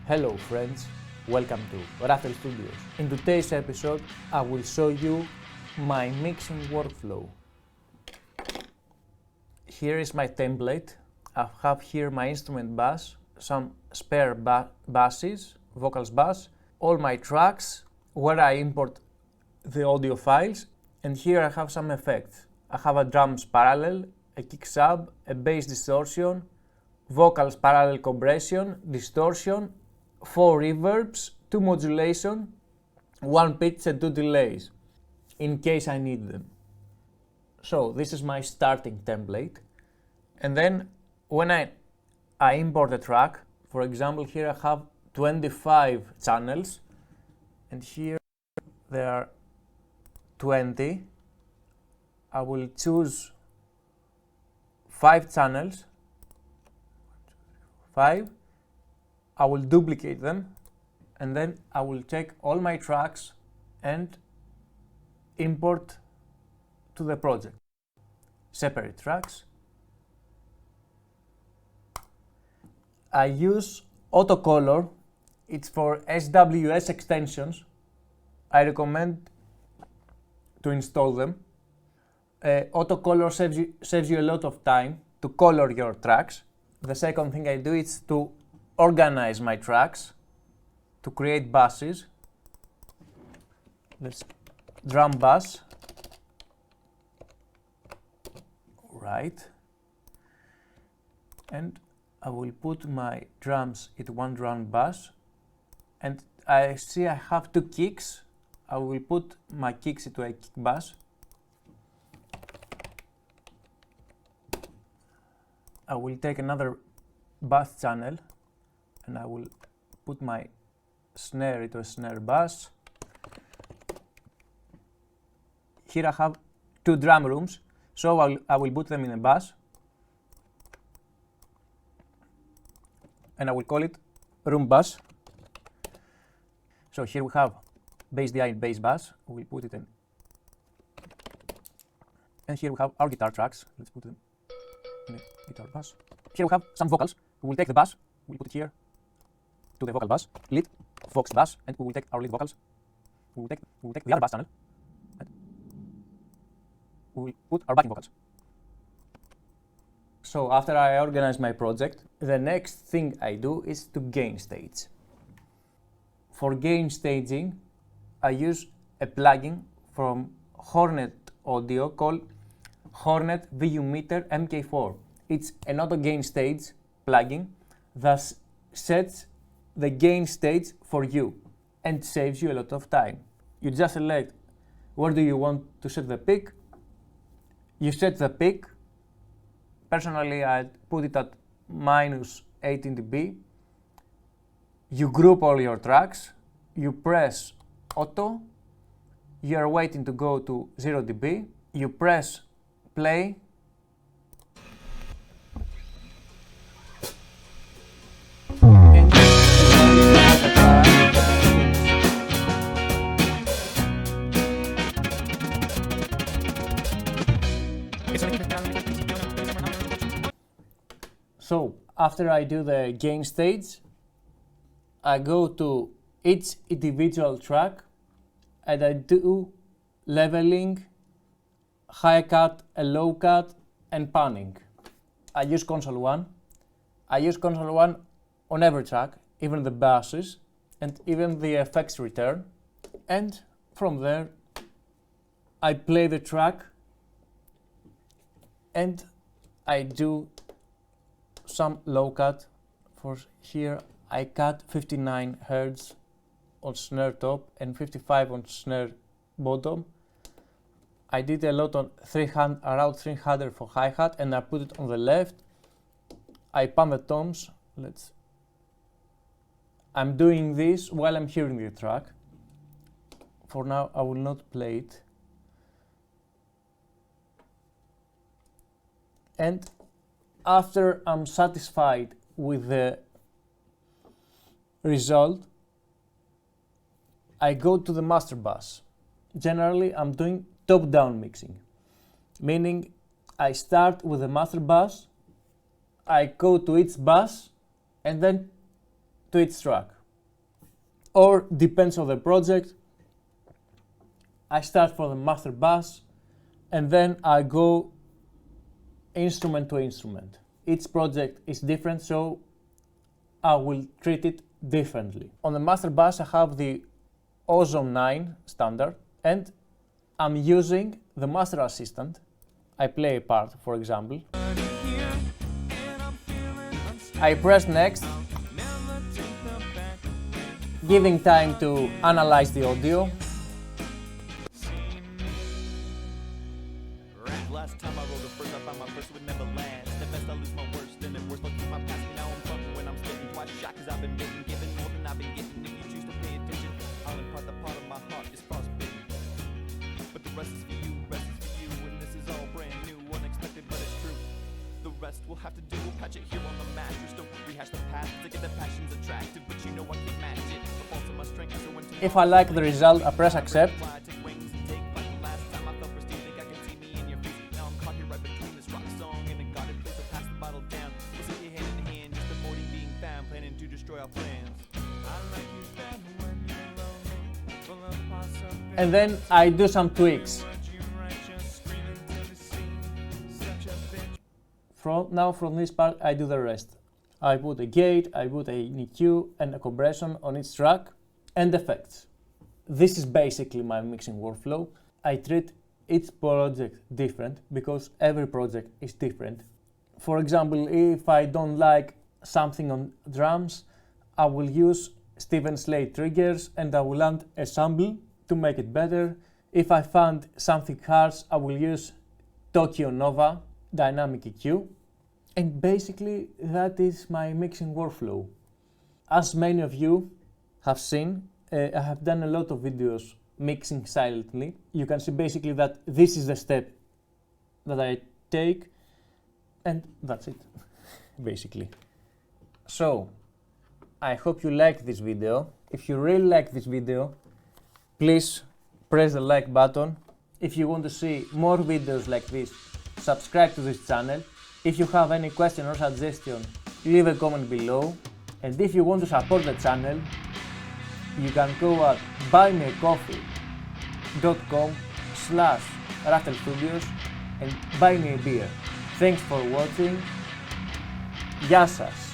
Hello friends, welcome to Raftel Studios. In today's episode, I will show you my mixing workflow. Here is my template. I have here my instrument bus, some spare basses, vocals bass, all my tracks where I import the audio files, and here I have some effects. I have a drums parallel, a kick sub, a bass distortion, vocals parallel compression, distortion, 4 reverbs, 2 modulation, 1 pitch and 2 delays, in case I need them. So this is my starting template, and then when I import a track, for example here I have 25 channels, and here there are 20. I will choose 5 channels, 5. I will duplicate them, and then I will take all my tracks and import to the project. Separate tracks. I use autocolor. It's for SWS extensions. I recommend to install them. Autocolor saves you a lot of time to color your tracks. The second thing I do is to organize my tracks, to create buses. Let's drum bass. Right. And I will put my drums into one drum bass, and I see I have 2 kicks. I will put my kicks into a kick bass. I will take another bass channel and I will put my snare into a snare bass. Here I have 2 drum rooms, so I will put them in a bass, and I will call it room bass. So here we have bass DI and bass bass. We'll put it in. And here we have our guitar tracks. Let's put them in a guitar bass. Here we have some vocals. We will take the bass, we'll put it here to the vocal bass, lead, Fox bass, and we will take our lead vocals. We will take the other bass channel, and we will put our backing vocals. So after I organize my project, the next thing I do is to gain stage. For gain staging, I use a plugin from Hornet Audio called Hornet VU Meter MK4. It's an auto gain stage plugin that sets the gain stage for you and saves you a lot of time. You just select where do you want to set the peak. You set the peak. Personally, I put it at -18 dB. You group all your tracks. You press auto. You are waiting to go to 0 dB. You press play. So after I do the gain stage, I go to each individual track and I do leveling, high cut, a low cut, and panning. I use console 1. I use console 1 on every track, even the basses and even the effects return. And from there, I play the track and I do some low cut. For here I cut 59 Hz on snare top and 55 on snare bottom. I did a lot on around 300 for hi-hat, and I put it on the left. I pan the toms. I'm doing this while I'm hearing the track. For now I will not play it. And after I'm satisfied with the result, I go to the master bus. Generally, I'm doing top-down mixing, meaning I start with the master bus, I go to each bus, and then to each track. or depends on the project. I start from the master bass and then I go instrument to instrument. Each project is different, so I will treat it differently. On the master bass I have the Ozone 9 standard and I'm using the master assistant. I play a part, for example. I press next, giving time to analyze the audio. Last time I wrote a verse, I found my verse would never last. The best I lose my worst, then it worse, I'll keep my past. Now I'm fucking when I'm spitting twice shot, cause I've been bitten, given more than I've been getting. If you choose to pay attention, I'll impart the part of my heart is frostbitten. But the rest is for you, and this is all brand new, unexpected, but it's true. The rest we'll have to do, we'll patch it here on the mattress. Don't rehash the past, to get the passion's attractive, but you know I can't match it. The fault of my strength, so when If I like the result, I press accept. And then I do some tweaks. From this part I do the rest. I put a gate, I put a EQ and a compression on each track and effects. This is basically my mixing workflow. I treat each project different because every project is different. For example, if I don't like something on drums, I will use Steven Slade triggers and I will add a sample to make it better. If I find something harsh, I will use Tokyo Nova dynamic EQ. And basically that is my mixing workflow. As many of you have seen, I have done a lot of videos mixing silently. You can see basically that this is the step that I take and that's it, basically. So, I hope you liked this video. If you really like this video, please press the like button. If you want to see more videos like this, subscribe to this channel. If you have any question or suggestion, leave a comment below. And if you want to support the channel, you can go at buymeacoffee.com/raftelstudios and buy me a beer. Thanks for watching. Γεια σας!